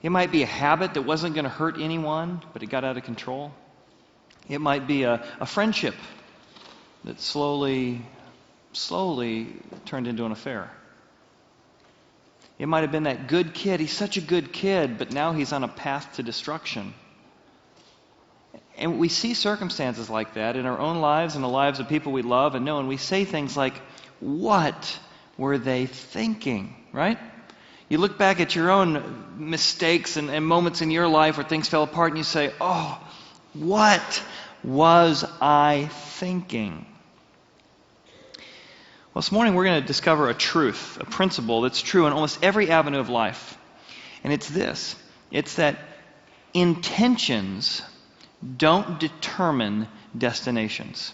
It might be a habit that wasn't going to hurt anyone, but it got out of control. It might be a friendship that slowly turned into an affair. It might have been that good kid. He's such a good kid, but now he's on a path to destruction. And we see circumstances like that in our own lives and the lives of people we love and know, and we say things like, what were they thinking, right? You look back at your own mistakes and moments in your life where things fell apart and you say, oh, what was I thinking? Well, this morning we're going to discover a truth, a principle that's true in almost every avenue of life. And it's this. It's that intentions don't determine destinations.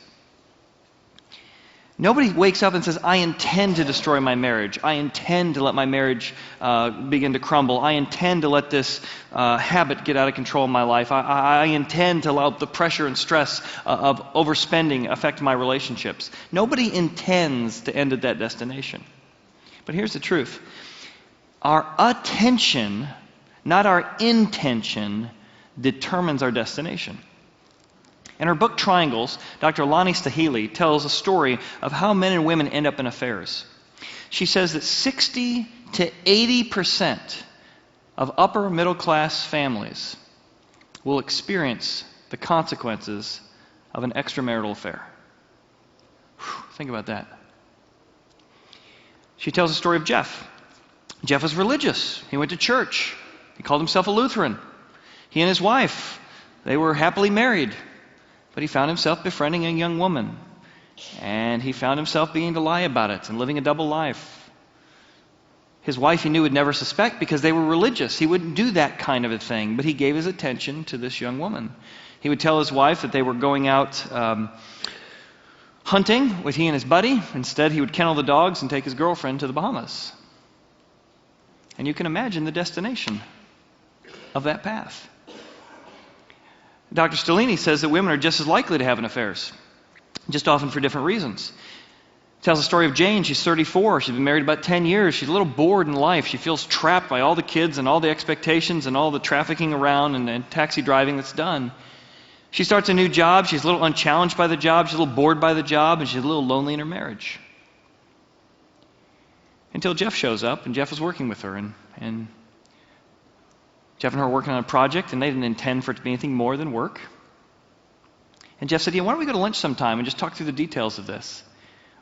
Nobody wakes up and says, I intend to destroy my marriage. I intend to let my marriage begin to crumble. I intend to let this habit get out of control in my life. I intend to allow the pressure and stress of overspending affect my relationships. Nobody intends to end at that destination. But here's the truth. Our attention, not our intention, determines our destination. In her book Triangles, Dr. Lonnie Staheli tells a story of how men and women end up in affairs. She says that 60 to 80% of upper middle class families will experience the consequences of an extramarital affair. Think about that. She tells the story of Jeff. Jeff was religious. He went to church. He called himself a Lutheran. He and his wife, they were happily married, but he found himself befriending a young woman, and he found himself beginning to lie about it and living a double life. His wife he knew would never suspect because they were religious. He wouldn't do that kind of a thing, but he gave his attention to this young woman. He would tell his wife that they were going out hunting with he and his buddy. Instead, he would kennel the dogs and take his girlfriend to the Bahamas. And you can imagine the destination of that path. Dr. Stellini says that women are just as likely to have affairs, just often for different reasons. Tells the story of Jane. She's 34. She's been married about 10 years. She's a little bored in life. She feels trapped by all the kids and all the expectations and all the trafficking around and taxi driving that's done. She starts a new job. She's a little unchallenged by the job. She's a little bored by the job, and she's a little lonely in her marriage. Until Jeff shows up, and Jeff is working with her, and Jeff and her were working on a project, and they didn't intend for it to be anything more than work. And Jeff said, why don't we go to lunch sometime and just talk through the details of this?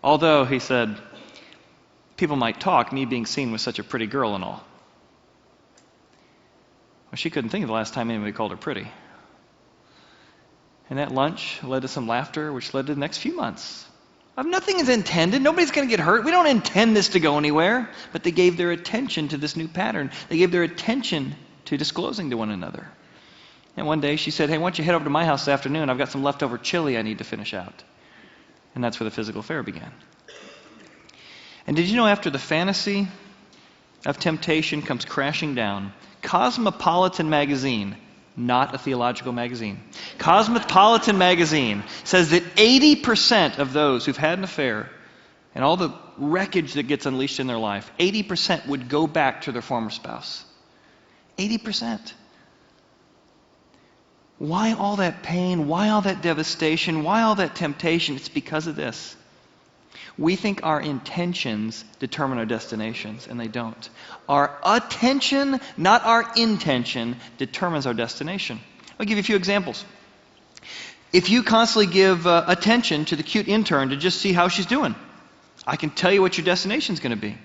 Although, he said, people might talk, me being seen with such a pretty girl and all. Well, she couldn't think of the last time anybody called her pretty. And that lunch led to some laughter, which led to the next few months. Nothing is intended. Nobody's going to get hurt. We don't intend this to go anywhere. But they gave their attention to this new pattern. They gave their attention to disclosing to one another. And one day she said, why don't you head over to my house this afternoon? I've got some leftover chili I need to finish out. And that's where the physical affair began. And did you know after the fantasy of temptation comes crashing down, Cosmopolitan magazine, not a theological magazine, Cosmopolitan magazine says that 80% of those who've had an affair and all the wreckage that gets unleashed in their life, 80% would go back to their former spouse. 80%. Why all that pain? Why all that devastation? Why all that temptation? It's because of this. We think our intentions determine our destinations, and they don't. Our attention, not our intention, determines our destination. I'll give you a few examples. If you constantly give attention to the cute intern to just see how she's doing, I can tell you what your destination is going to be.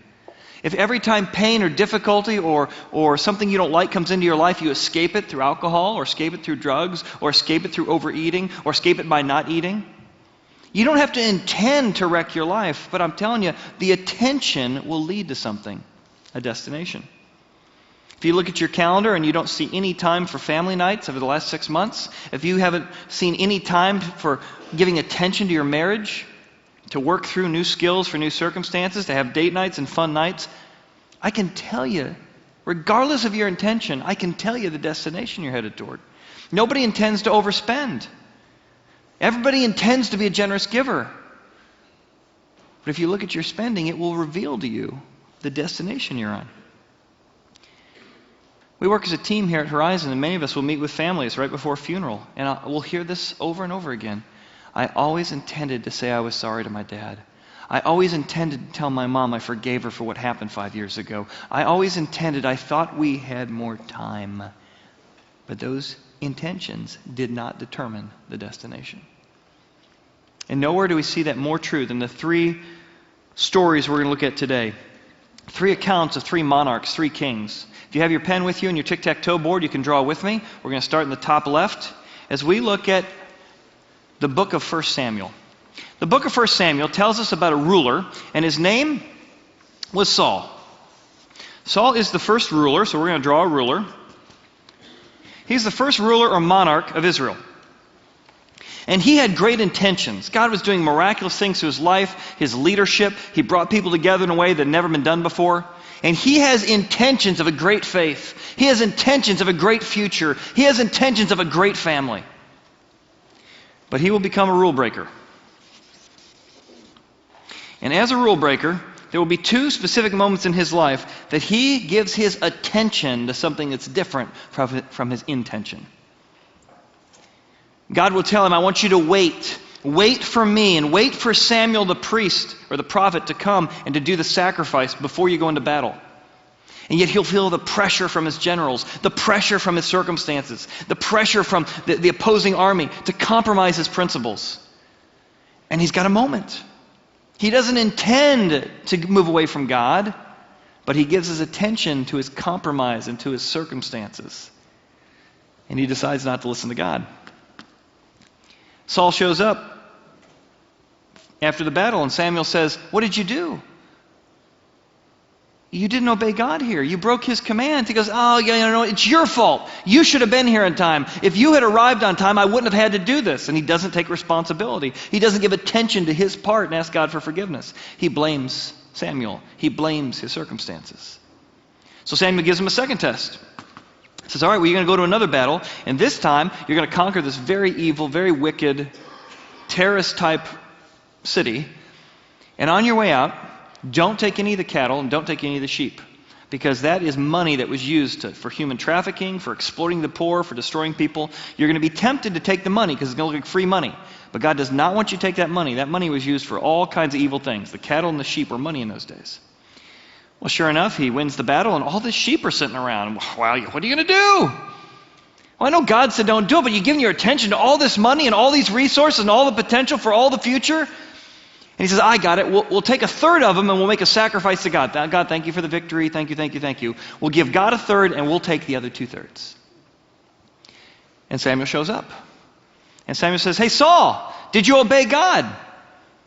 If every time pain or difficulty or something you don't like comes into your life, you escape it through alcohol or escape it through drugs or escape it through overeating or escape it by not eating, you don't have to intend to wreck your life, but I'm telling you, the attention will lead to something, a destination. If you look at your calendar and you don't see any time for family nights over the last 6 months, if you haven't seen any time for giving attention to your marriage, to work through new skills for new circumstances, to have date nights and fun nights, I can tell you, regardless of your intention, I can tell you the destination you're headed toward. Nobody intends to overspend. Everybody intends to be a generous giver. But if you look at your spending, it will reveal to you the destination you're on. We work as a team here at Horizon, and many of us will meet with families right before a funeral, and we'll hear this over and over again. I always intended to say I was sorry to my dad. I always intended to tell my mom I forgave her for what happened 5 years ago. I thought we had more time. But those intentions did not determine the destination. And nowhere do we see that more true than the 3 stories we're going to look at today. 3 accounts of 3 monarchs, 3 kings. If you have your pen with you and your tic-tac-toe board, you can draw with me. We're going to start in the top left as we look at the book of 1 Samuel. The book of 1 Samuel tells us about a ruler, and his name was Saul. Saul is the first ruler, so we're going to draw a ruler. He's the first ruler or monarch of Israel. And he had great intentions. God was doing miraculous things through his life, his leadership. He brought people together in a way that had never been done before. And he has intentions of a great faith. He has intentions of a great future. He has intentions of a great family. But he will become a rule breaker. And as a rule breaker, there will be 2 specific moments in his life that he gives his attention to something that's different from his intention. God will tell him, I want you to wait. Wait for me and wait for Samuel the priest or the prophet to come and to do the sacrifice before you go into battle. And yet he'll feel the pressure from his generals, the pressure from his circumstances, the pressure from the opposing army to compromise his principles. And he's got a moment. He doesn't intend to move away from God, but he gives his attention to his compromise and to his circumstances. And he decides not to listen to God. Saul shows up after the battle, and Samuel says, what did you do? You didn't obey God here. You broke his command. He goes, oh, yeah, no, it's your fault. You should have been here in time. If you had arrived on time, I wouldn't have had to do this. And he doesn't take responsibility. He doesn't give attention to his part and ask God for forgiveness. He blames Samuel. He blames his circumstances. So Samuel gives him a second test. He says, all right, well, you're going to go to another battle, and this time you're going to conquer this very evil, very wicked, terrorist-type city. And on your way out, don't take any of the cattle and don't take any of the sheep, because that is money that was used for human trafficking, for exploiting the poor, for destroying people. You're going to be tempted to take the money because it's going to look like free money. But God does not want you to take that money. That money was used for all kinds of evil things. The cattle and the sheep were money in those days. Well, sure enough, he wins the battle, and all the sheep are sitting around. Well, what are you going to do? Well, I know God said don't do it, but you're giving your attention to all this money and all these resources and all the potential for all the future. And he says, I got it. We'll take a third of them and we'll make a sacrifice to God. God, thank you for the victory. Thank you, thank you, thank you. We'll give God a third and we'll take the other 2/3. And Samuel shows up. And Samuel says, hey, Saul, did you obey God?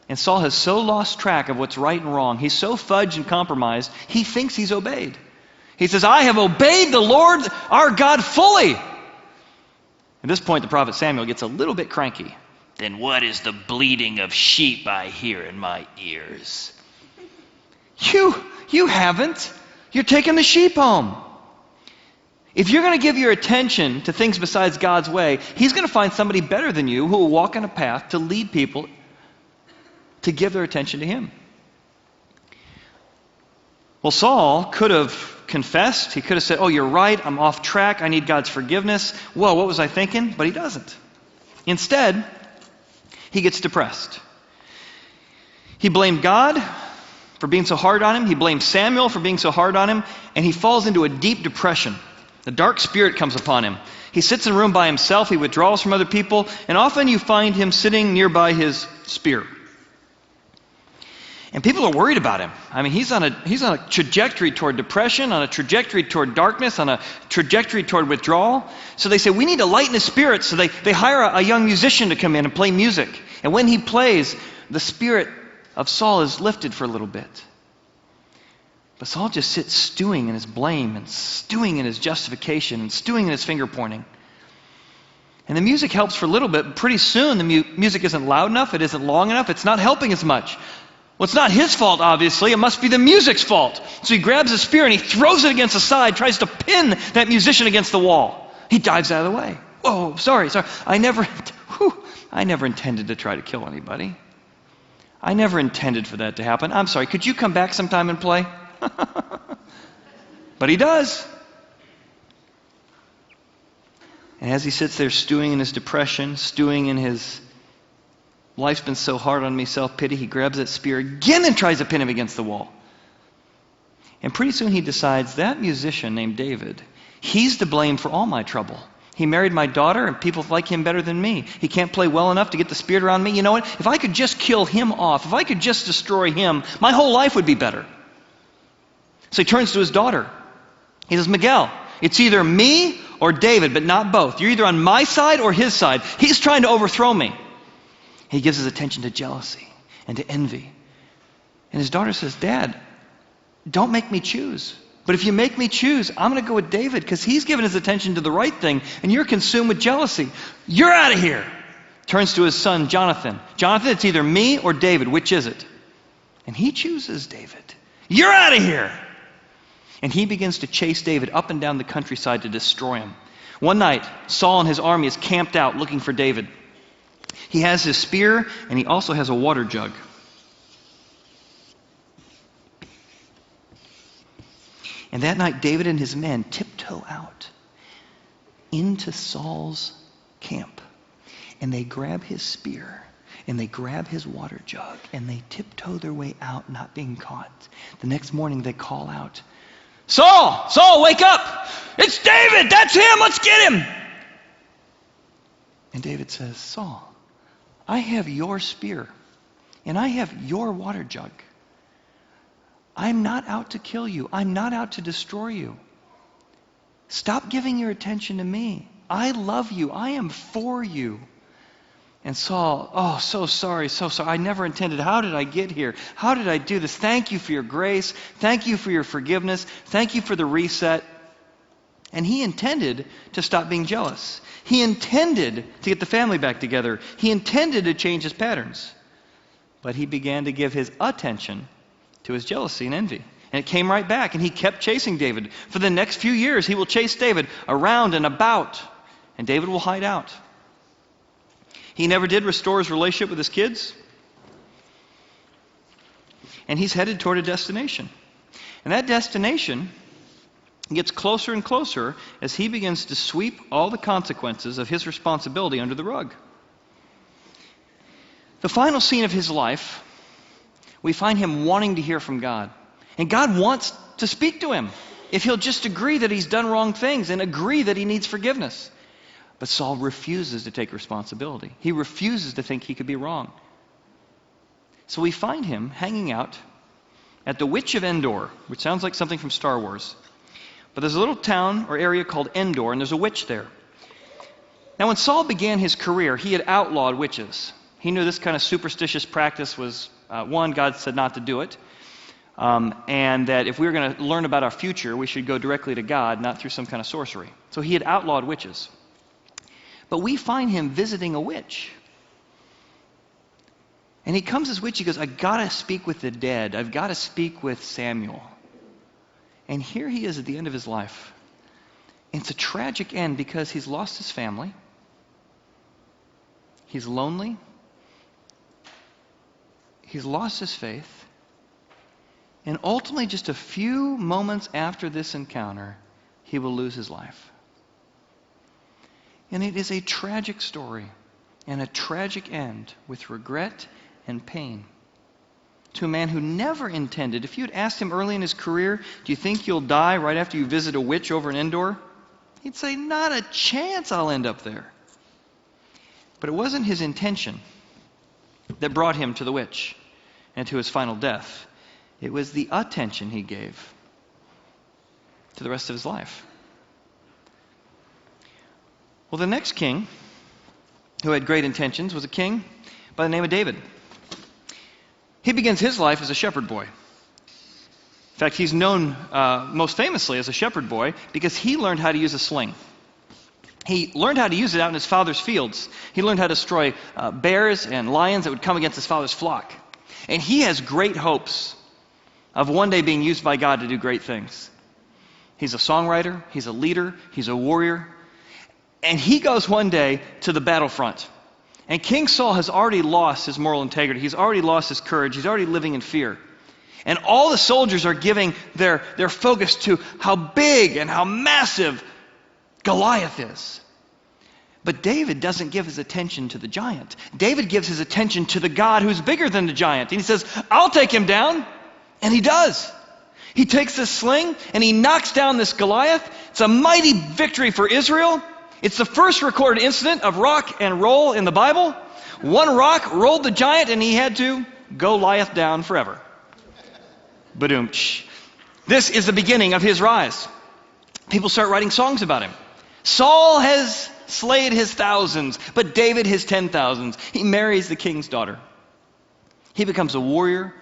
And Saul has so lost track of what's right and wrong. He's so fudged and compromised, he thinks he's obeyed. He says, I have obeyed the Lord our God fully. At this point, the prophet Samuel gets a little bit cranky. Then what is the bleating of sheep I hear in my ears? You haven't. You're taking the sheep home. If you're going to give your attention to things besides God's way, he's going to find somebody better than you who will walk on a path to lead people to give their attention to him. Well, Saul could have confessed. He could have said, oh, you're right. I'm off track. I need God's forgiveness. Whoa, what was I thinking? But he doesn't. Instead, he gets depressed. He blamed God for being so hard on him. He blamed Samuel for being so hard on him. And he falls into a deep depression. The dark spirit comes upon him. He sits in a room by himself. He withdraws from other people. And often you find him sitting nearby his spear. And people are worried about him. I mean, he's on a trajectory toward depression, on a trajectory toward darkness, on a trajectory toward withdrawal. So they say, we need to lighten his spirit. So they hire a young musician to come in and play music. And when he plays, the spirit of Saul is lifted for a little bit. But Saul just sits stewing in his blame and stewing in his justification and stewing in his finger pointing. And the music helps for a little bit, but pretty soon the music isn't loud enough, it isn't long enough, it's not helping as much. Well, it's not his fault, obviously. It must be the music's fault. So he grabs his spear and he throws it against the side, tries to pin that musician against the wall. He dives out of the way. Whoa, sorry. I never intended to try to kill anybody. I never intended for that to happen. I'm sorry. Could you come back sometime and play? But he does. And as he sits there stewing in his depression, stewing in his life's been so hard on me, self-pity, he grabs that spear again and tries to pin him against the wall. And pretty soon he decides that musician named David, he's to blame for all my trouble. He married my daughter and people like him better than me. He can't play well enough to get the spirit around me. You know what? If I could just kill him off, if I could just destroy him, my whole life would be better. So he turns to his daughter. He says, Miguel, it's either me or David, but not both. You're either on my side or his side. He's trying to overthrow me. He gives his attention to jealousy and to envy. And his daughter says, Dad, don't make me choose. But if you make me choose, I'm going to go with David because he's given his attention to the right thing and you're consumed with jealousy. You're out of here. Turns to his son, Jonathan. Jonathan, it's either me or David. Which is it? And he chooses David. You're out of here. And he begins to chase David up and down the countryside to destroy him. One night, Saul and his army is camped out looking for David. He has his spear and he also has a water jug. And that night, David and his men tiptoe out into Saul's camp. And they grab his spear and they grab his water jug and they tiptoe their way out, not being caught. The next morning, they call out, Saul, wake up! It's David! That's him! Let's get him! And David says, Saul, I have your spear and I have your water jug. I'm not out to kill you. I'm not out to destroy you. Stop giving your attention to me. I love you. I am for you. And Saul, so sorry. I never intended. How did I get here? How did I do this? Thank you for your grace. Thank you for your forgiveness. Thank you for the reset. And he intended to stop being jealous. He intended to get the family back together. He intended to change his patterns. But he began to give his attention to his jealousy and envy. And it came right back, and he kept chasing David. For the next few years, he will chase David around and about, and David will hide out. He never did restore his relationship with his kids, and he's headed toward a destination. And that destination gets closer and closer as he begins to sweep all the consequences of his responsibility under the rug. The final scene of his life, we find him wanting to hear from God. And God wants to speak to him if he'll just agree that he's done wrong things and agree that he needs forgiveness. But Saul refuses to take responsibility. He refuses to think he could be wrong. So we find him hanging out at the Witch of Endor, which sounds like something from Star Wars. But there's a little town or area called Endor, and there's a witch there. Now when Saul began his career, he had outlawed witches. He knew this kind of superstitious practice was one, God said not to do it, and that if we were going to learn about our future, we should go directly to God, not through some kind of sorcery. So he had outlawed witches. But we find him visiting a witch. And he comes as witch, he goes, I've got to speak with the dead. I've got to speak with Samuel. And here he is at the end of his life. And it's a tragic end because he's lost his family. He's lonely. He's lost his faith. And ultimately, just a few moments after this encounter, he will lose his life. And it is a tragic story and a tragic end with regret and pain to a man who never intended. If you had asked him early in his career, do you think you'll die right after you visit a witch over in Endor? He'd say, not a chance I'll end up there. But it wasn't his intention that brought him to the witch and to his final death. It was the attention he gave to the rest of his life. Well, the next king who had great intentions was a king by the name of David. He begins his life as a shepherd boy. In fact, he's known most famously as a shepherd boy because he learned how to use a sling. He learned how to use it out in his father's fields. He learned how to destroy bears and lions that would come against his father's flock. And he has great hopes of one day being used by God to do great things. He's a songwriter, he's a leader, he's a warrior. And he goes one day to the battlefront. And King Saul has already lost his moral integrity. He's already lost his courage. He's already living in fear. And all the soldiers are giving their focus to how big and how massive Goliath is. But David doesn't give his attention to the giant. David gives his attention to the God who's bigger than the giant. And he says, I'll take him down. And he does. He takes this sling and he knocks down this Goliath. It's a mighty victory for Israel. It's the first recorded incident of rock and roll in the Bible. One rock rolled the giant and he had to Goliath down forever. Badoom. This is the beginning of his rise. People start writing songs about him. Saul has slayed his thousands, but David his 10,000s. He marries the king's daughter. He becomes a warrior.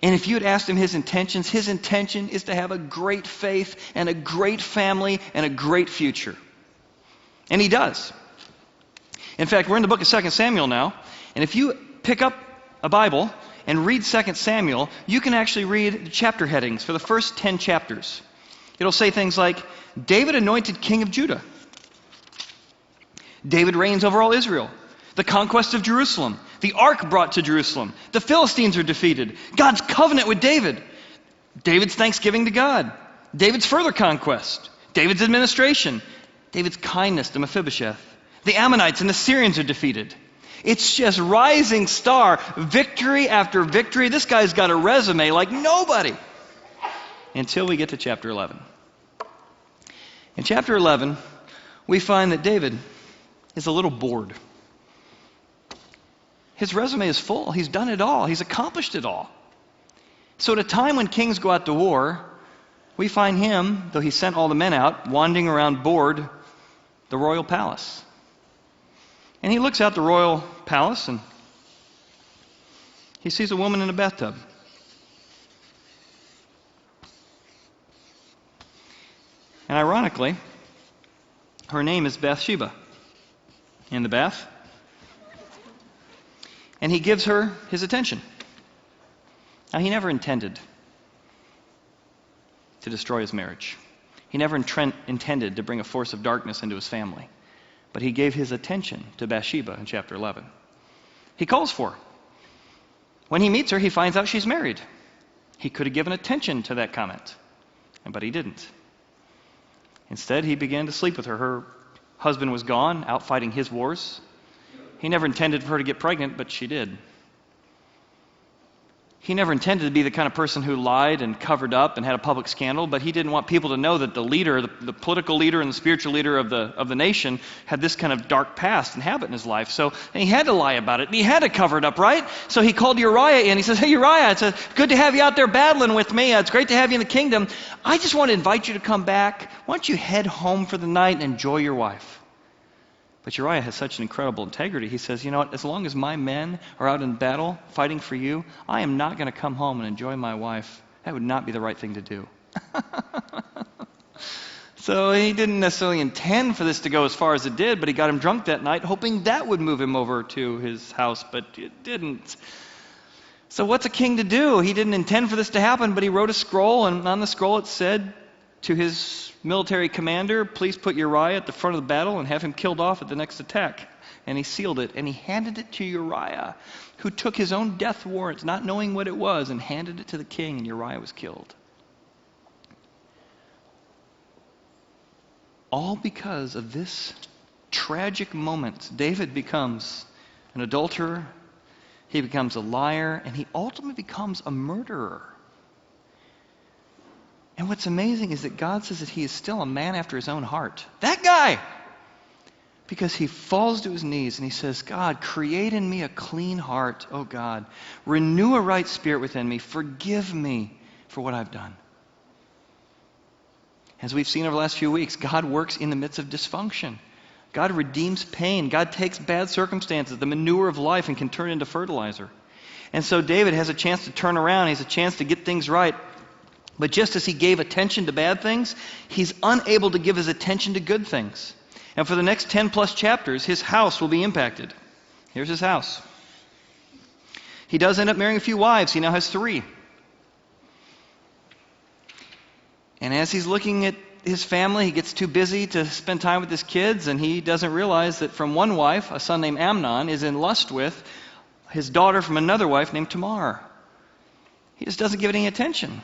And if you had asked him his intention is to have a great faith and a great family and a great future. And he does. In fact, we're in the book of 2 Samuel now. And if you pick up a Bible and read 2 Samuel, you can actually read the chapter headings for the first 10 chapters. It'll say things like, David anointed king of Judah. David reigns over all Israel. The conquest of Jerusalem. The ark brought to Jerusalem. The Philistines are defeated. God's covenant with David. David's thanksgiving to God. David's further conquest. David's administration. David's kindness to Mephibosheth. The Ammonites and the Syrians are defeated. It's just rising star, victory after victory. This guy's got a resume like nobody. Until we get to chapter 11. In chapter 11, we find that David is a little bored. His resume is full. He's done it all. He's accomplished it all. So at a time when kings go out to war, we find him, though he sent all the men out, wandering around bored the royal palace. And he looks out the royal palace and he sees a woman in a bathtub. And ironically, her name is Bathsheba. In the bath. And he gives her his attention. Now, he never intended to destroy his marriage. He never intended to bring a force of darkness into his family. But he gave his attention to Bathsheba in chapter 11. He calls for her. When he meets her, he finds out she's married. He could have given attention to that comment, but he didn't. Instead, he began to sleep with her. Her husband was gone, out fighting his wars. He never intended for her to get pregnant, but she did. He never intended to be the kind of person who lied and covered up and had a public scandal, but he didn't want people to know that the leader, the political leader and the spiritual leader of the nation had this kind of dark past and habit in his life. So he had to lie about it, and he had to cover it up, right? So he called Uriah in. He says, hey, Uriah, it's good to have you out there battling with me. It's great to have you in the kingdom. I just want to invite you to come back. Why don't you head home for the night and enjoy your wife? But Uriah has such an incredible integrity. He says, you know what, as long as my men are out in battle fighting for you, I am not going to come home and enjoy my wife. That would not be the right thing to do. So he didn't necessarily intend for this to go as far as it did, but he got him drunk that night, hoping that would move him over to his house, but it didn't. So what's a king to do? He didn't intend for this to happen, but he wrote a scroll, and on the scroll it said to his military commander, please put Uriah at the front of the battle and have him killed off at the next attack. And he sealed it, and he handed it to Uriah, who took his own death warrant, not knowing what it was, and handed it to the king, and Uriah was killed. All because of this tragic moment. David becomes an adulterer, he becomes a liar, and he ultimately becomes a murderer. And what's amazing is that God says that he is still a man after his own heart. That guy! Because he falls to his knees and he says, God, create in me a clean heart, oh God. Renew a right spirit within me. Forgive me for what I've done. As we've seen over the last few weeks, God works in the midst of dysfunction. God redeems pain. God takes bad circumstances, the manure of life, and can turn it into fertilizer. And so David has a chance to turn around. He has a chance to get things right. But just as he gave attention to bad things, he's unable to give his attention to good things. And for the next 10 plus chapters, his house will be impacted. Here's his house. He does end up marrying a few wives. He now has 3. And as he's looking at his family, he gets too busy to spend time with his kids, and he doesn't realize that from one wife, a son named Amnon is in lust with his daughter from another wife named Tamar. He just doesn't give it any attention.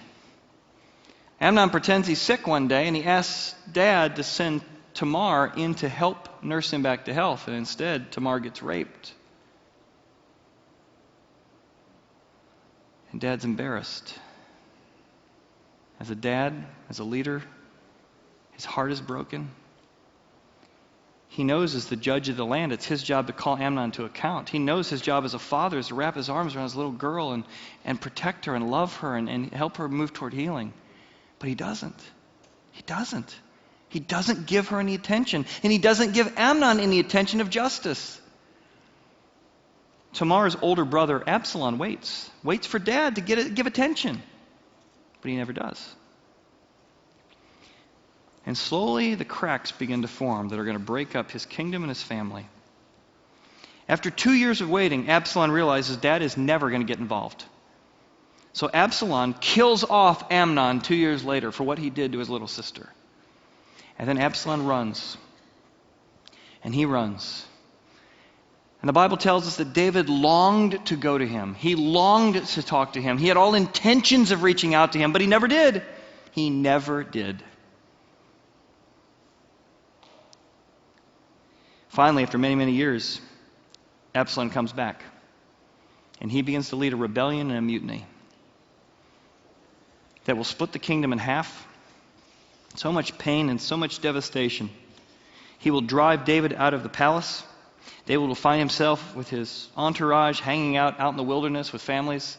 Amnon pretends he's sick one day, and he asks Dad to send Tamar in to help nurse him back to health, and instead Tamar gets raped. And Dad's embarrassed. As a dad, as a leader, his heart is broken. He knows as the judge of the land, it's his job to call Amnon to account. He knows his job as a father is to wrap his arms around his little girl and protect her and love her and help her move toward healing. But he doesn't. He doesn't. He doesn't give her any attention. And he doesn't give Amnon any attention of justice. Tamar's older brother, Absalom, waits for Dad to give attention. But he never does. And slowly the cracks begin to form that are going to break up his kingdom and his family. After 2 years of waiting, Absalom realizes Dad is never going to get involved. So Absalom kills off Amnon 2 years later for what he did to his little sister. And then Absalom runs. And he runs. And the Bible tells us that David longed to go to him. He longed to talk to him. He had all intentions of reaching out to him, but he never did. He never did. Finally, after many, many years, Absalom comes back. And he begins to lead a rebellion and a mutiny that will split the kingdom in half. So much pain and so much devastation. He will drive David out of the palace. David will find himself with his entourage hanging out in the wilderness with families.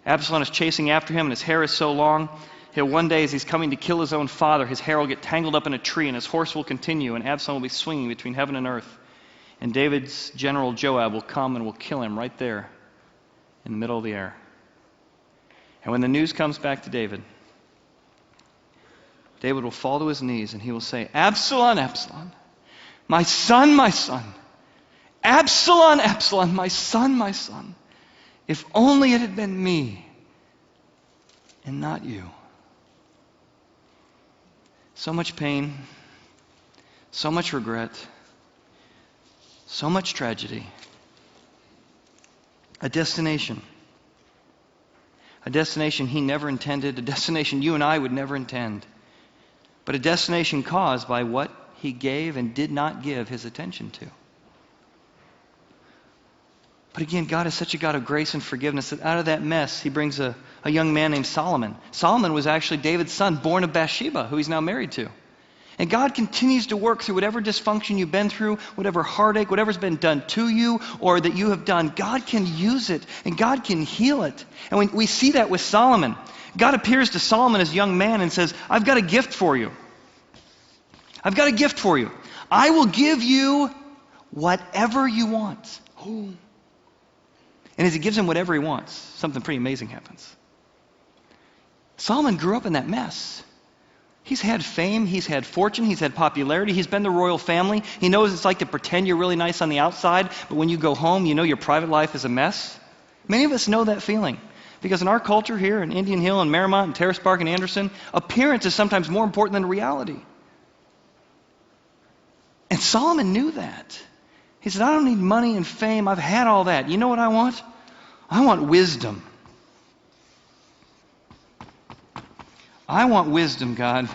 Absalom is chasing after him, and his hair is so long. One day, as he's coming to kill his own father, his hair will get tangled up in a tree, and his horse will continue, and Absalom will be swinging between heaven and earth. And David's general Joab will come and will kill him right there in the middle of the air. And when the news comes back to David, David will fall to his knees, and he will say, Absalom, Absalom, my son, my son. Absalom, Absalom, my son, my son. If only it had been me and not you. So much pain, so much regret, so much tragedy. A destination. A destination he never intended, a destination you and I would never intend. But a destination caused by what he gave and did not give his attention to. But again, God is such a God of grace and forgiveness that out of that mess, he brings a young man named Solomon. Solomon was actually David's son, born of Bathsheba, who he's now married to. And God continues to work through whatever dysfunction you've been through, whatever heartache, whatever's been done to you or that you have done. God can use it, and God can heal it. And we see that with Solomon. God appears to Solomon as a young man and says, I've got a gift for you. I've got a gift for you. I will give you whatever you want. Oh. And as he gives him whatever he wants, something pretty amazing happens. Solomon grew up in that mess. He's had fame, he's had fortune, he's had popularity, he's been the royal family. He knows it's like to pretend you're really nice on the outside, but when you go home, you know your private life is a mess. Many of us know that feeling. Because in our culture here in Indian Hill and Marymount and Terrace Park and Anderson, appearance is sometimes more important than reality. And Solomon knew that. He said, I don't need money and fame. I've had all that. You know what I want? I want wisdom. I want wisdom, God.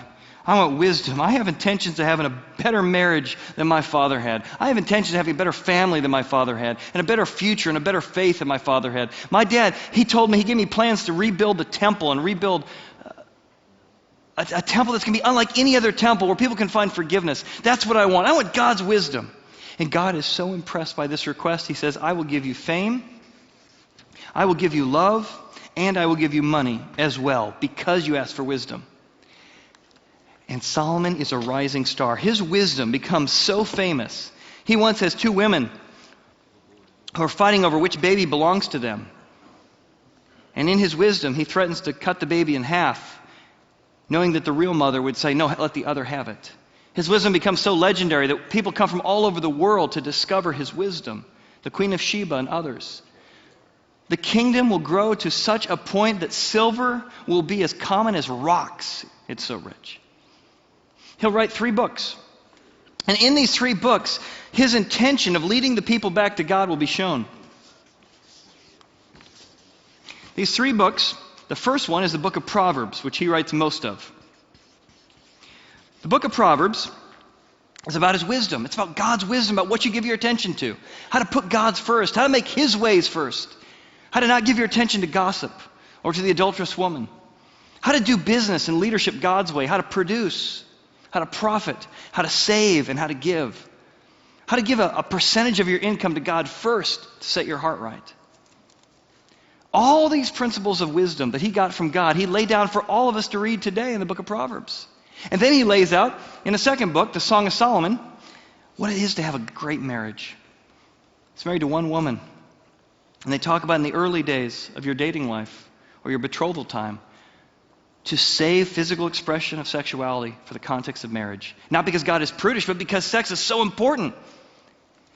I want wisdom. I have intentions of having a better marriage than my father had. I have intentions of having a better family than my father had, and a better future and a better faith than my father had. My dad, he gave me plans to rebuild the temple and rebuild a temple that's going to be unlike any other temple where people can find forgiveness. That's what I want. I want God's wisdom. And God is so impressed by this request, he says, I will give you fame, I will give you love, and I will give you money as well, because you asked for wisdom. And Solomon is a rising star. His wisdom becomes so famous. He once has two women who are fighting over which baby belongs to them. And in his wisdom, he threatens to cut the baby in half, knowing that the real mother would say, no, let the other have it. His wisdom becomes so legendary that people come from all over the world to discover his wisdom. The Queen of Sheba and others. The kingdom will grow to such a point that silver will be as common as rocks. It's so rich. He'll write 3 books. And in these 3 books, his intention of leading the people back to God will be shown. These 3 books, the first one is the book of Proverbs, which he writes most of. The book of Proverbs It's about his wisdom. It's about God's wisdom, about what you give your attention to. How to put God's first. How to make his ways first. How to not give your attention to gossip or to the adulterous woman. How to do business and leadership God's way. How to produce. How to profit. How to save and how to give. How to give a percentage of your income to God first to set your heart right. All these principles of wisdom that he got from God, he laid down for all of us to read today in the book of Proverbs. And then he lays out in the second book, the Song of Solomon, what it is to have a great marriage. He's married to one woman. And they talk about in the early days of your dating life or your betrothal time to save physical expression of sexuality for the context of marriage. Not because God is prudish, but because sex is so important.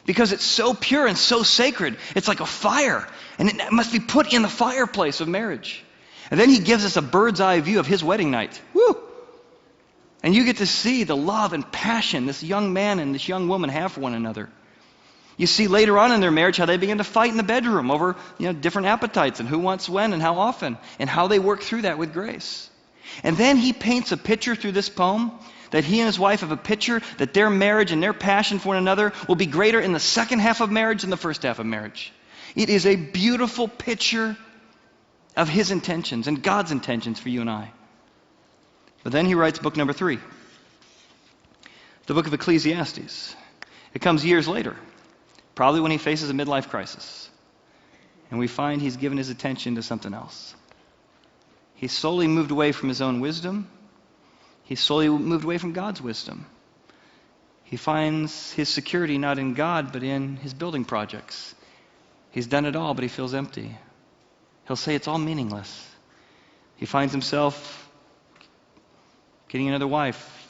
Because it's so pure and so sacred. It's like a fire. And it must be put in the fireplace of marriage. And then he gives us a bird's eye view of his wedding night. Woo! And you get to see the love and passion this young man and this young woman have for one another. You see later on in their marriage how they begin to fight in the bedroom over different appetites and who wants when and how often, and how they work through that with grace. And then he paints a picture through this poem that he and his wife have a picture that their marriage and their passion for one another will be greater in the second half of marriage than the first half of marriage. It is a beautiful picture of his intentions and God's intentions for you and I. But then he writes book number 3, the book of Ecclesiastes. It comes years later, probably when he faces a midlife crisis. And we find he's given his attention to something else. He's slowly moved away from his own wisdom. He's slowly moved away from God's wisdom. He finds his security not in God, but in his building projects. He's done it all, but he feels empty. He'll say it's all meaningless. He finds himself getting another wife,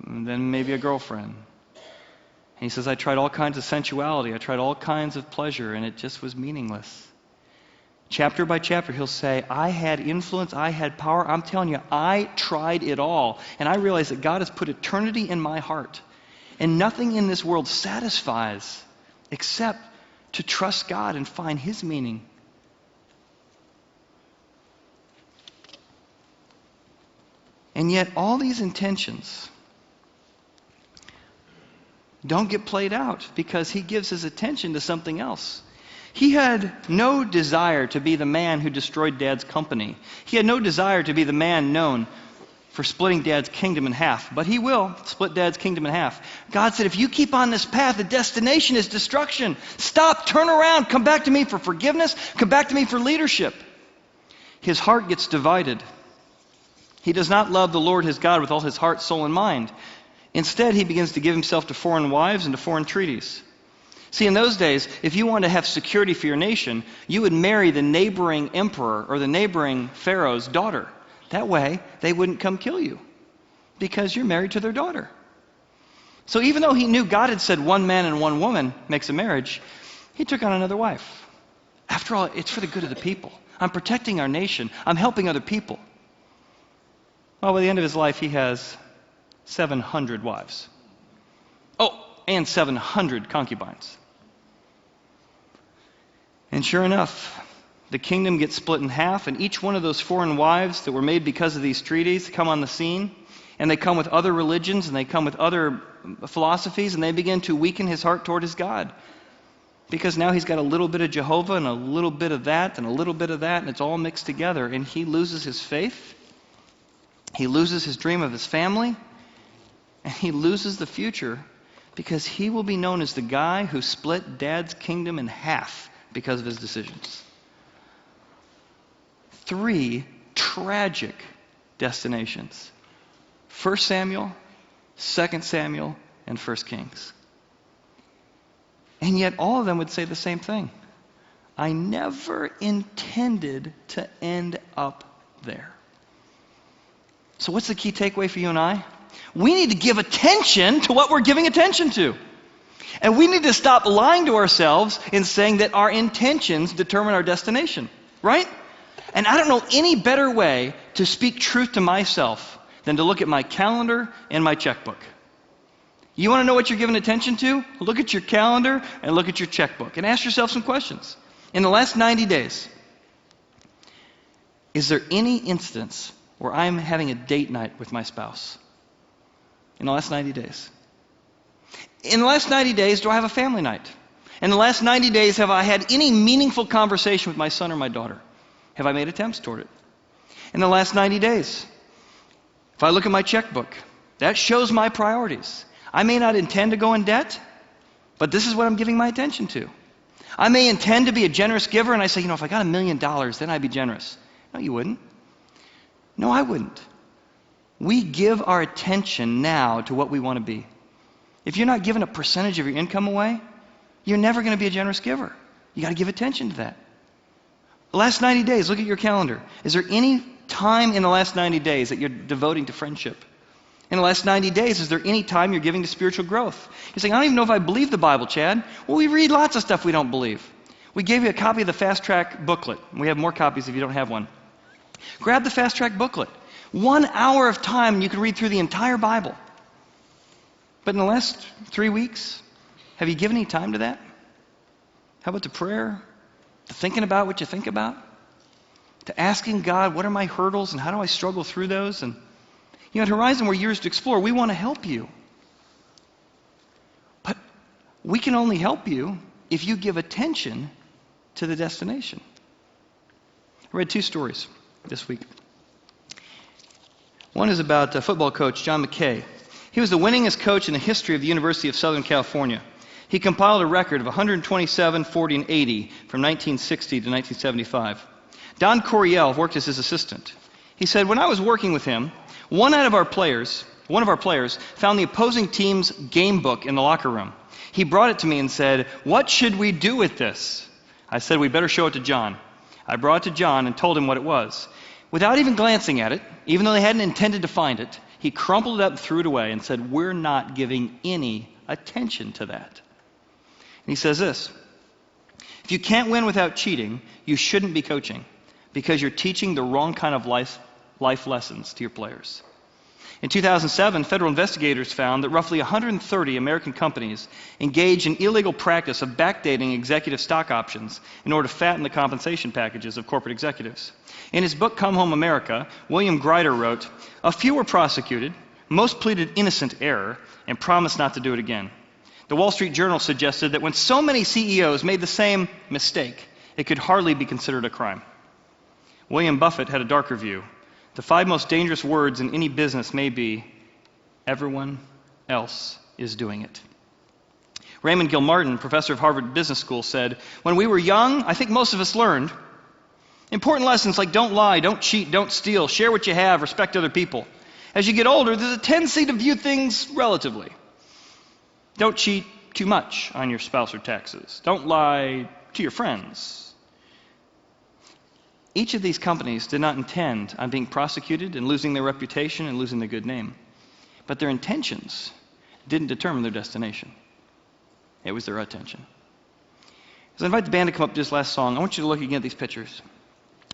and then maybe a girlfriend. And he says, I tried all kinds of sensuality. I tried all kinds of pleasure, and it just was meaningless. Chapter by chapter, he'll say, I had influence, I had power. I'm telling you, I tried it all. And I realized that God has put eternity in my heart. And nothing in this world satisfies except to trust God and find his meaning. And yet all these intentions don't get played out because he gives his attention to something else. He had no desire to be the man who destroyed Dad's company. He had no desire to be the man known for splitting Dad's kingdom in half. But he will split Dad's kingdom in half. God said, if you keep on this path, the destination is destruction. Stop, turn around, come back to me for forgiveness, come back to me for leadership. His heart gets divided. He does not love the Lord his God with all his heart, soul, and mind. Instead, he begins to give himself to foreign wives and to foreign treaties. See, in those days, if you wanted to have security for your nation, you would marry the neighboring emperor or the neighboring pharaoh's daughter. That way, they wouldn't come kill you because you're married to their daughter. So even though he knew God had said one man and one woman makes a marriage, he took on another wife. After all, it's for the good of the people. I'm protecting our nation. I'm helping other people. Well, by the end of his life, he has 700 wives. Oh, and 700 concubines. And sure enough, the kingdom gets split in half, and each one of those foreign wives that were made because of these treaties come on the scene, and they come with other religions, and they come with other philosophies, and they begin to weaken his heart toward his God. Because now he's got a little bit of Jehovah, and a little bit of that, and a little bit of that, and it's all mixed together, and he loses his faith. He loses his dream of his family, and he loses the future because he will be known as the guy who split Dad's kingdom in half because of his decisions. 3 tragic destinations. 1 Samuel, 2 Samuel, and 1 Kings. And yet all of them would say the same thing. I never intended to end up there. So what's the key takeaway for you and I? We need to give attention to what we're giving attention to. And we need to stop lying to ourselves in saying that our intentions determine our destination. Right? And I don't know any better way to speak truth to myself than to look at my calendar and my checkbook. You want to know what you're giving attention to? Look at your calendar and look at your checkbook and ask yourself some questions. In the last 90 days, is there any instance where I'm having a date night with my spouse? In the last 90 days. In the last 90 days, do I have a family night? In the last 90 days, have I had any meaningful conversation with my son or my daughter? Have I made attempts toward it? In the last 90 days, if I look at my checkbook, that shows my priorities. I may not intend to go in debt, but this is what I'm giving my attention to. I may intend to be a generous giver, and I say, if I got $1 million, then I'd be generous. No, you wouldn't. No, I wouldn't. We give our attention now to what we want to be. If you're not giving a percentage of your income away, you're never going to be a generous giver. You got to give attention to that. The last 90 days, look at your calendar. Is there any time in the last 90 days that you're devoting to friendship? In the last 90 days, is there any time you're giving to spiritual growth? You're saying, I don't even know if I believe the Bible, Chad. Well, we read lots of stuff we don't believe. We gave you a copy of the Fast Track booklet. We have more copies if you don't have one. Grab the Fast Track booklet. 1 hour of time, and you can read through the entire Bible. But in the last 3 weeks, have you given any time to that? How about to prayer? To thinking about what you think about? To asking God, what are my hurdles and how do I struggle through those? And at Horizon, we're years to explore. We want to help you. But we can only help you if you give attention to the destination. I read 2 stories this week. One is about football coach John McKay. He was the winningest coach in the history of the University of Southern California. He compiled a record of 127, 40, and 80 from 1960 to 1975. Don Coryell worked as his assistant. He said, when I was working with him, one of our players found the opposing team's game book in the locker room. He brought it to me and said, what should we do with this? I said, we better show it to John. I brought it to John and told him what it was. Without even glancing at it, even though they hadn't intended to find it, he crumpled it up and threw it away and said, we're not giving any attention to that. And he says this, if you can't win without cheating, you shouldn't be coaching because you're teaching the wrong kind of life lessons to your players. In 2007, federal investigators found that roughly 130 American companies engage in illegal practice of backdating executive stock options in order to fatten the compensation packages of corporate executives. In his book, Come Home America, William Greider wrote, a few were prosecuted, most pleaded innocent error, and promised not to do it again. The Wall Street Journal suggested that when so many CEOs made the same mistake, it could hardly be considered a crime. William Buffett had a darker view. The 5 most dangerous words in any business may be, everyone else is doing it. Raymond Gilmartin, professor of Harvard Business School, said, when we were young, I think most of us learned important lessons like don't lie, don't cheat, don't steal, share what you have, respect other people. As you get older, there's a tendency to view things relatively. Don't cheat too much on your spouse or taxes. Don't lie to your friends. Each of these companies did not intend on being prosecuted and losing their reputation and losing their good name. But their intentions didn't determine their destination. It was their attention. As I invite the band to come up to this last song, I want you to look again at these pictures.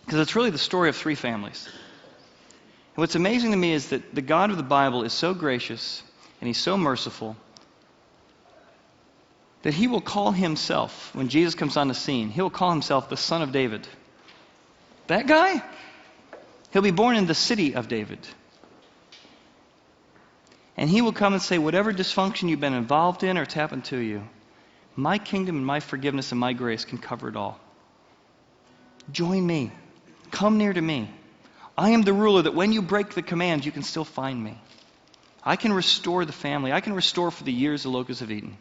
Because it's really the story of 3 families. And what's amazing to me is that the God of the Bible is so gracious and He's so merciful that He will call Himself, when Jesus comes on the scene, He will call Himself the Son of David. That guy? He'll be born in the city of David. And He will come and say, whatever dysfunction you've been involved in or it's happened to you, my kingdom and my forgiveness and my grace can cover it all. Join me. Come near to me. I am the ruler that when you break the commands, you can still find me. I can restore the family. I can restore for the years the locusts have eaten.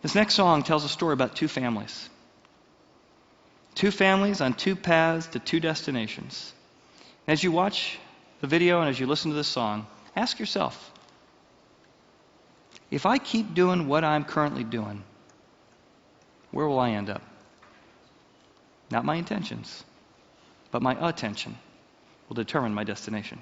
This next song tells a story about 2 families. 2 families on 2 paths to 2 destinations. As you watch the video and as you listen to this song, ask yourself, if I keep doing what I'm currently doing, where will I end up? Not my intentions, but my attention will determine my destination.